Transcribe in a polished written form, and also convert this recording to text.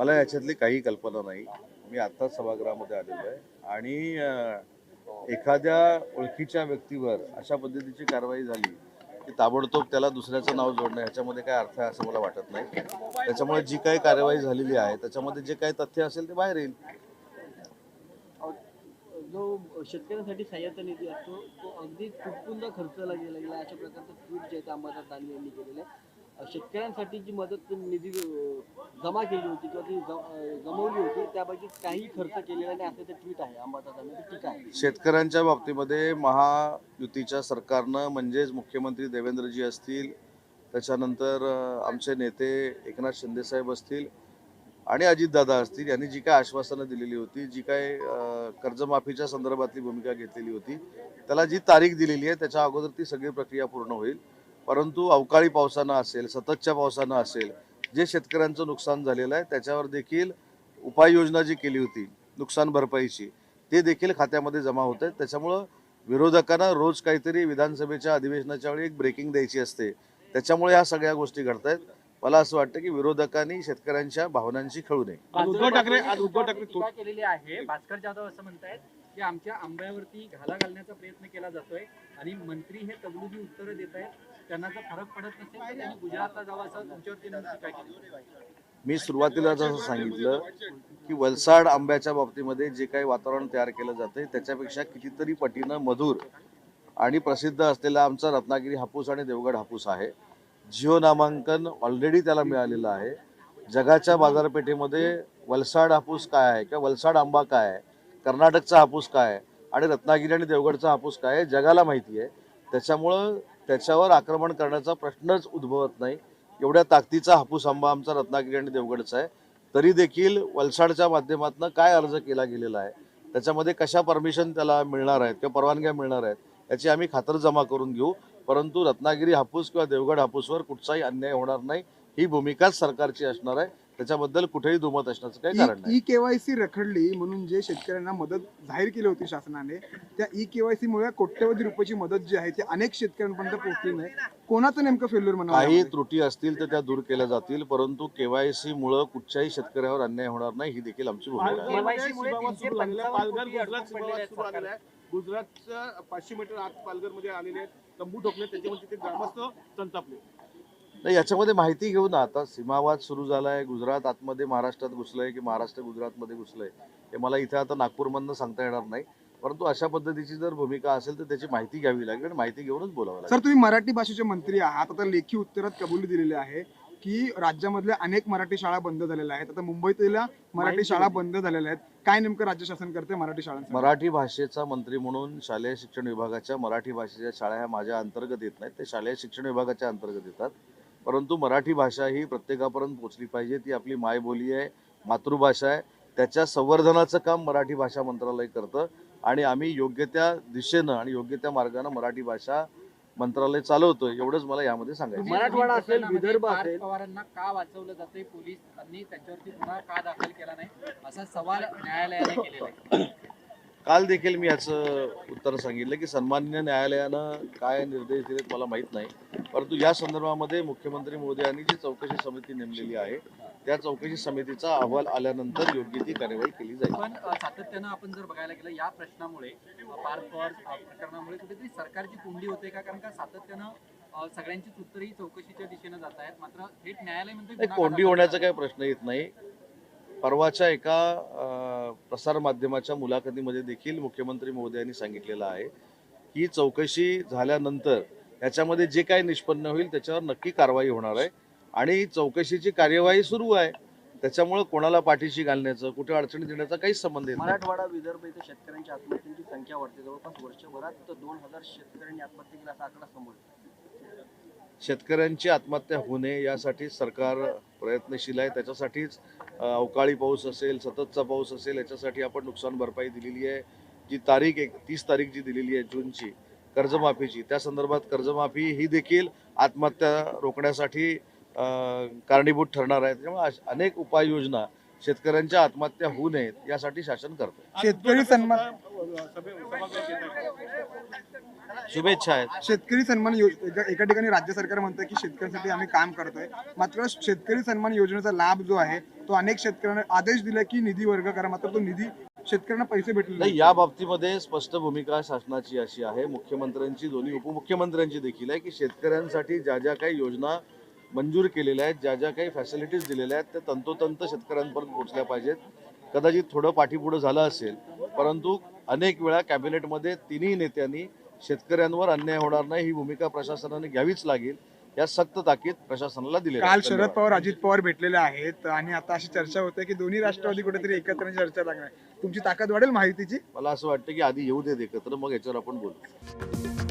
मला याच्यातली काही कल्पना नाही. मी आत्ताच सभागृहामध्ये आलेलो आहे आणि एखाद्या ओळखीच्या व्यक्तीवर अशा पद्धतीची कारवाई झाली की ताबडतोब त्याला दुसऱ्याचं नाव जोडणं ह्याच्यामध्ये काय अर्थ आहे असं मला वाटत नाही. त्याच्यामुळे जी काही कारवाई झालेली आहे त्याच्यामध्ये जे काही तथ्य असेल ते बाहेर येईल. जो शेतकऱ्यांसाठी सहाय्यता निधी असतो तो अगदी तुटपुंजा खर्चला गेलेला अशा प्रकारचं ट्विट जे आहे अंबादास दानवे यांनी केलेलं आहे. शेतकऱ्यांसाठी जी मदत निधी जमा केली होती किंवा ती जमवली होती त्यापैकी काही खर्च केलेला नाही असं ते ट्विट आहे अंबादास दानवे. ठीक आहे, शेतकऱ्यांच्या बाबतीमध्ये महायुतीच्या सरकारनं म्हणजेच मुख्यमंत्री देवेंद्रजी असतील, त्याच्यानंतर आमचे नेते एकनाथ शिंदेसाहेब असतील आणि अजितदादा असतील यांनी जी काय आश्वासनं दिलेली होती, जी काय कर्जमाफीच्या संदर्भातली भूमिका घेतलेली होती, त्याला जी तारीख दिलेली आहे त्याच्या अगोदर ती सगळी प्रक्रिया पूर्ण होईल. परंतु अवकाळी पावसानं असेल, सततच्या पावसानं असेल, जे शेतकऱ्यांचं नुकसान झालेलं आहे त्याच्यावर देखील उपाययोजना जी केली होती नुकसान भरपाईची, ते देखील खात्यामध्ये जमा होत आहेत. त्याच्यामुळं विरोधकांना रोज काहीतरी विधानसभेच्या अधिवेशनाच्या वेळी एक ब्रेकिंग द्यायची असते, त्याच्यामुळे ह्या सगळ्या गोष्टी घडतायत. मला असं वाटतं की विरोधकांनी शेतकऱ्यांच्या भावनांशी खेळू नये. उद्धव ठाकरे टीका केलेली आहे. भास्कर जाधव असं म्हणतायत की आमच्या आंब्यावरती घाला घालण्याचा प्रयत्न केला जातोय आणि मंत्री हे तबलुगी उत्तरं देत आहेत. त्यांना जर फरक पडत नसेल तर त्यांनी गुजरातला जावं असं तुमच्यावरती टीका केली. मी सुरुवातीला जसं सांगितलं की वलसाड आंब्याच्या बाबतीमध्ये जे काही वातावरण तयार केलं जाते त्याच्यापेक्षा कितीतरी पटीनं मधुर आणि प्रसिद्ध असलेला आमचा रत्नागिरी हापूस आणि देवगड हापूस आहे. जिओ नामांकन ऑलरेडी त्याला मिळालेलं आहे. जगाच्या बाजारपेठेमध्ये वलसाड हापूस काय आहे किंवा वलसाड आंबा काय आहे, कर्नाटकचा हापूस काय आहे आणि रत्नागिरी आणि देवगडचा हापूस काय आहे जगाला माहिती आहे. त्याच्यामुळं त्याच्यावर आक्रमण करण्याचा प्रश्नच उद्भवत नाही. एवढ्या ताकदीचा हापूस आंबा आमचा रत्नागिरी आणि देवगडचा आहे. तरी देखील वलसाडच्या माध्यमातून काय अर्ज केला गेलेला आहे, त्याच्यामध्ये कशा परमिशन त्याला मिळणार आहेत किंवा परवानग्या मिळणार आहेत याची आम्ही खातरजमा करून घेऊ. परंतु रत्नागिरी हापूस किंवा देवगड हापूसवर कुठचाही अन्याय होणार नाही ही भूमिकाच सरकारची असणार आहे. त्याच्याबद्दल कुठेही दुमत असण्याचं काही कारण नाही. ई-केवायसी रखडली म्हणून जे शेतकऱ्यांना मदत जाहीर केली होती शासनाने, त्या ई-केवायसी मुळे कोट्यवधी रुपयाची मदत जी आहे ती अनेक शेतकऱ्यांपर्यंत पोहोचली नाही. कोणाचं नेमकं फेल्युअर म्हणावं? काही त्रुटी असतील तर त्या दूर केल्या जातील, परंतु केवायसी मुळे कुठच्याही शेतकऱ्यावर अन्याय होणार नाही ही देखील आमची भूमिका आहे. गुजरातच्या 500 मीटर आत पालघरमध्ये आलेले आहेत, तंबू ठोकले, त्याच्यामध्ये ते ग्रामस्थ संतापले. नाही, याच्यामध्ये माहिती घेऊ ना. आता सीमावाद सुरू झालाय, गुजरात आतमध्ये महाराष्ट्रात घुसलंय की महाराष्ट्र गुजरातमध्ये घुसलंय हे मला इथे आता नागपूरमधनं सांगता येणार नाही. परंतु अशा पद्धतीची जर भूमिका असेल तर त्याची माहिती घ्यावी लागेल आणि माहिती घेऊनच बोलावं लागेल. सर, तुम्ही मराठी भाषेचे मंत्री आहात. आता लेखी उत्तरात कबुली दिलेली आहे की राज्यामधल्या अनेक मराठी शाळा बंद झालेल्या आहेत. आता मुंबईतल्या मराठी शाळा बंद झालेल्या आहेत. काय नेमकं राज्य शासन करते मराठी शाळांसाठी? मराठी भाषेचा मंत्री म्हणून शालेय शिक्षण विभागाच्या मराठी भाषेच्या शाळा ह्या माझ्या अंतर्गत येत नाहीत, ते शालेय शिक्षण विभागाच्या अंतर्गत येतात. परंतु मराठी भाषा ही प्रत्येकापर्यंत पोहोचली पाहिजे. ती आपली मायबोली आहे, मातृभाषा आहे. त्याच्या संवर्धनाचं काम मराठी भाषा मंत्रालय करतं आणि आम्ही योग्य त्या दिशेनं आणि योग्य त्या मार्गानं मराठी भाषा मंत्रालय चालवतोय, एवढंच मला यामध्ये सांगायचं. मराठवाडा असेल, विदर्भ असेल, पवारांना का वाचवलं जातंय, पोलिसांनी त्यांच्यावरती गुन्हा का दाखल केला नाही असा सवाल न्यायालयाने केलेला आहे. काल देखील मी याचं उत्तर सांगितलं की सन्माननीय न्यायालयानं काय निर्देश दिलेत मला माहीत नाही. परंतु या संदर्भामध्ये मुख्यमंत्री महोदयांनी जी चौकशी समिती नेमलेली आहे त्या चौकशी समितीचा अहवाल आल्यानंतर योग्य ती कार्यवाही केली जाईल. पण सातत्यानं आपण जर बघायला गेलं या प्रश्नामुळे प्रकरणामुळे कुठेतरी सरकारची कोंडी होते का? कारण का सातत्यानं सगळ्यांचीच उत्तरही चौकशीच्या दिशेनं जात आहेत, मात्र थेट न्यायालय म्हणते कोंडी होण्याचा काही प्रश्न येत नाही. परवाच्या एका प्रसार माध्यमाच्या मुलाखतीमध्ये देखील मुख्यमंत्री महोदयांनी सांगितलेलं आहे की चौकशी झाल्यानंतर याच्यामध्ये जे काही निष्पन्न होईल त्याच्यावर नक्की कारवाई होणार आहे आणि चौकशीची कार्यवाही सुरू आहे. त्याच्यामुळे कोणाला पाठीशी घालण्याचं, कुठे अडचणी देण्याचा काहीच संबंध येत नाही. मराठवाडा, विदर्भ इथे शेतकऱ्यांच्या आत्महत्यांची संख्या वाढते. जवळपास वर्षभरात 2000 शेतकऱ्यांनी आत्महत्या केली असा आकडा समोर. शेतकऱ्यांची आत्महत्या होऊ नये यासाठी सरकार प्रयत्नशील आहे. त्याच्यासाठीच अवकाळी पाऊस असेल, सततचा पाऊस असेल, याच्यासाठी आपण नुकसान भरपाई दिलेली आहे. जी तारीख 30 तारीख जी दिलेली आहे जूनची कर्जमाफीची, त्या संदर्भात कर्जमाफी ही देखील आत्महत्या रोखण्यासाठी कारणीभूत ठरणार आहे. त्यामुळे अनेक उपाययोजना शेतकऱ्यांच्या आत्महत्या होऊ नयेत यासाठी शासन करतं. शेतकरी सन्मान सभागृहात येत आहे. शुभेच्छा आहेत. शेतकरी सन्मान एका ठिकाणी राज्य सरकार म्हणतं की शेतकऱ्यांसाठी आम्ही काम करतोय, मात्र शेतकरी सन्मान योजनेचा लाभ जो आहे तो अनेक शेतकऱ्यांना आदेश दिला की निधी वर्ग करा, मात्र तो निधी शेतकऱ्यांना पैसे भेटले नाही, नाही. या बाबतीमध्ये स्पष्ट भूमिका शासनाची अशी आहे, मुख्यमंत्र्यांची, दोन्ही उपमुख्यमंत्र्यांची देखील आहे, की शेतकऱ्यांसाठी ज्या ज्या काही योजना मंजूर केलेल्या आहेत, ज्या ज्या काही फॅसिलिटीज दिलेल्या आहेत त्या तंतोतंत शेतकऱ्यांपर्यंत पोहोचल्या पाहिजेत. कदाचित थोडं पाठीपुढं झालं असेल, परंतु अनेक वेळा कॅबिनेटमध्ये तिन्ही नेत्यांनी शेतकऱ्यांवर अन्याय होणार नाही ही भूमिका प्रशासनाने घ्यावीच लागेल या सक्त ताकीद प्रशासनाला दिली. काल शरद पवार अजित पवार भेटलेले आहेत आणि आता अशी चर्चा होते की दोन्ही राष्ट्रवादी कुठेतरी एकत्र चर्चा लागणार. तुमची ताकद वाढेल माहितीची. मला असं वाटतं की आधी येऊ देत एकत्र, मग याच्यावर आपण बोलू.